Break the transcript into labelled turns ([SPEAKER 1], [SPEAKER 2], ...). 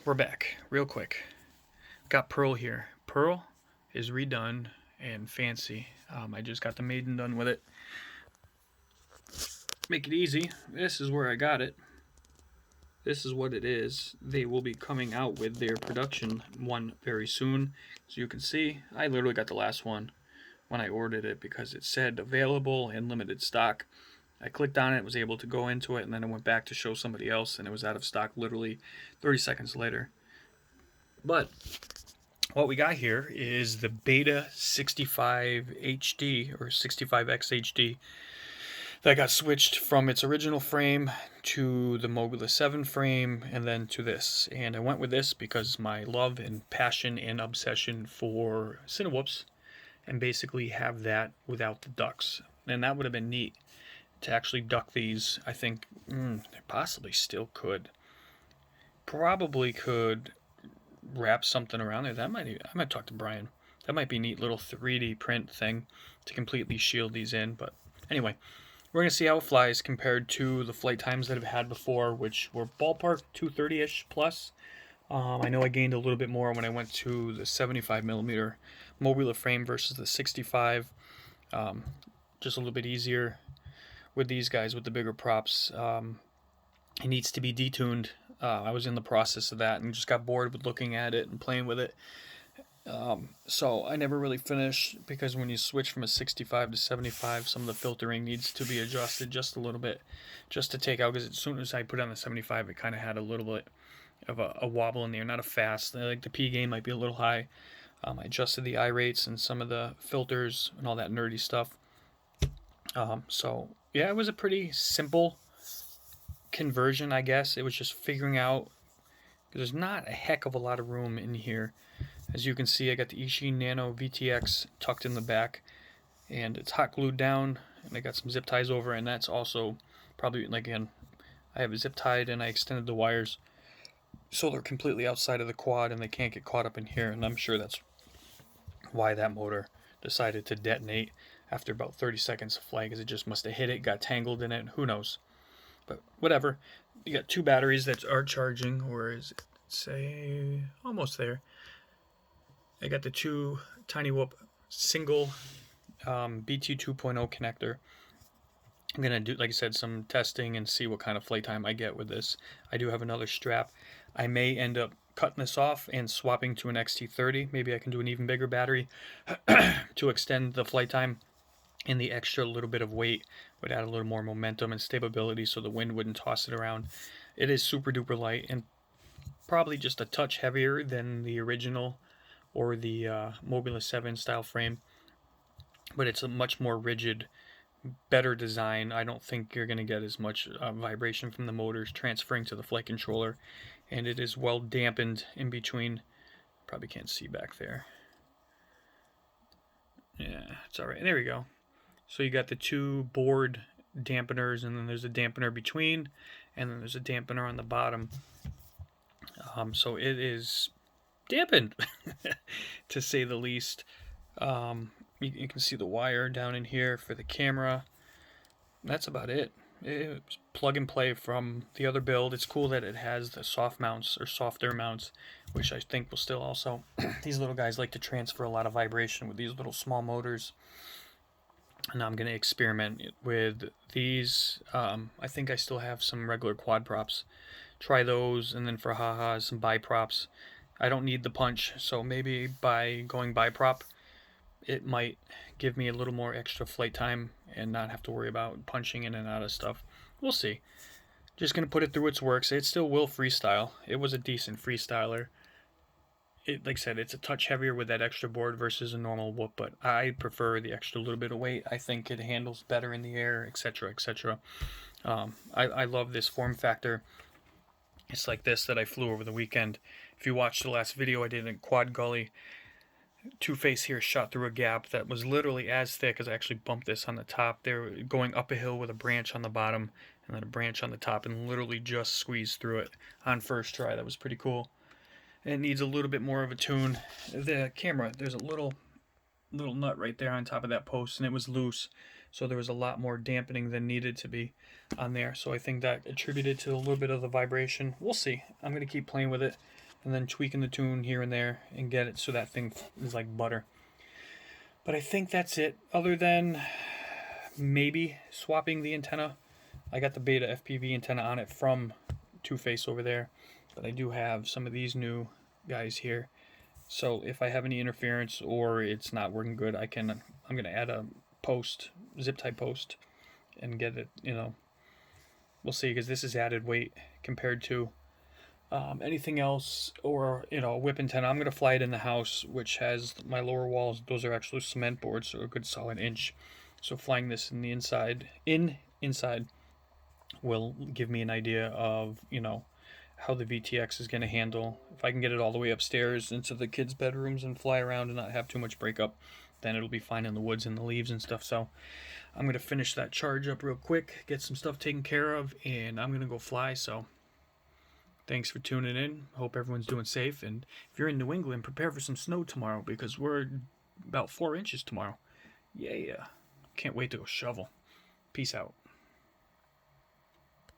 [SPEAKER 1] We're back real quick. Got Pearl here. Pearl is redone and fancy. I just got the maiden done with it. Make it easy. This is where I got it. This is what it is. They will be coming out with their production one very soon. So you can see, I literally got the last one when I ordered it because it said available in limited stock. I clicked on it, was able to go into it, and then I went back to show somebody else, and it was out of stock literally 30 seconds later. But what we got here is the beta65xhd or 65xhd that got switched from its original frame to the Mobula 7 frame and then to this. And I went with this because my love and passion and obsession for cinewhoops, and basically have that without the ducks. And that would have been neat to actually duck these. I think possibly still could. Probably could wrap something around there. I might talk to Brian. That might be a neat little 3D print thing to completely shield these in. But anyway, we're going to see how it flies compared to the flight times that I've had before, which were ballpark 230-ish plus. I know I gained a little bit more when I went to the 75mm Mobula frame versus the 65. Just a little bit easier with these guys with the bigger props. It needs to be detuned. I was in the process of that and just got bored with looking at it and playing with it. So I never really finished because when you switch from a 65 to 75, some of the filtering needs to be adjusted just a little bit, just to take out, because as soon as I put on the 75, it kind of had a little bit of a wobble in there, not a fast. Like the P gain might be a little high. I adjusted the I rates and some of the filters and all that nerdy stuff. So yeah, it was a pretty simple conversion, I guess. It was just figuring out, because there's not a heck of a lot of room in here. As you can see, I got the Ishii Nano VTX tucked in the back, and it's hot glued down, and I got some zip ties over, and that's also probably, again, I have it zip tied and I extended the wires so they're completely outside of the quad and they can't get caught up in here, and I'm sure that's why that motor decided to detonate after about 30 seconds of flight, because it just must have hit it, got tangled in it, who knows. But whatever. You got two batteries that are charging, or is it, say, almost there. I got the two cinewhoop single BT 2.0 connector. I'm going to do, like I said, some testing and see what kind of flight time I get with this. I do have another strap. I may end up cutting this off and swapping to an XT30. Maybe I can do an even bigger battery to extend the flight time, and the extra little bit of weight would add a little more momentum and stability so the wind wouldn't toss it around. It is super duper light and probably just a touch heavier than the original or the Mobula 7 style frame, but it's a much more rigid, better design. I don't think you're going to get as much vibration from the motors transferring to the flight controller, and it is well dampened in between. Probably can't see back there. Yeah, it's alright. There we go. So you got the two board dampeners, and then there's a dampener between, and then there's a dampener on the bottom. So it is dampened, to say the least. You can see the wire down in here for the camera. That's about it. It's plug and play from the other build. It's cool that it has the soft mounts or softer mounts, which I think will still also these little guys like to transfer a lot of vibration with these little small motors. And I'm going to experiment with these. I think I still have some regular quad props. Try those, and then for haha, some bi-props. I don't need the punch, so maybe by going bi-prop, it might give me a little more extra flight time and not have to worry about punching in and out of stuff. We'll see. Just going to put it through its works. It still will freestyle. It was a decent freestyler. Like I said, it's a touch heavier with that extra board versus a normal whoop, but I prefer the extra little bit of weight. I think it handles better in the air, etc., etc. I love this form factor. It's like this that I flew over the weekend. If you watched the last video I did in Quad Gully, Two-Face here shot through a gap that was literally as thick as I actually bumped this on the top. They were going up a hill with a branch on the bottom and then a branch on the top, and literally just squeezed through it on first try. That was pretty cool. And it needs a little bit more of a tune. The camera, there's a little nut right there on top of that post, and it was loose. so there was a lot more dampening than needed to be on there. So I think that attributed to a little bit of the vibration. We'll see. I'm going to keep playing with it and then tweaking the tune here and there and get it so that thing is like butter. But I think that's it, other than maybe swapping the antenna. I got the Beta FPV antenna on it from Two Face over there, but I do have some of these new guys here. So if I have any interference or it's not working good, I'm going to add a post, zip tie post, and get it, we'll see, because this is added weight compared to anything else, or a whip antenna. I'm going to fly it in the house, which has my lower walls. Those are actually cement boards, so a good solid inch. So flying this in the inside will give me an idea of how the VTX is going to handle. If I can get it all the way upstairs into the kids' bedrooms and fly around and not have too much breakup, then it'll be fine in the woods and the leaves and stuff. So I'm going to finish that charge up real quick, get some stuff taken care of, and I'm going to go fly. So thanks for tuning in. Hope everyone's doing safe. And if you're in New England, prepare for some snow tomorrow, because we're about 4 inches tomorrow. Yeah. Can't wait to go shovel. Peace out.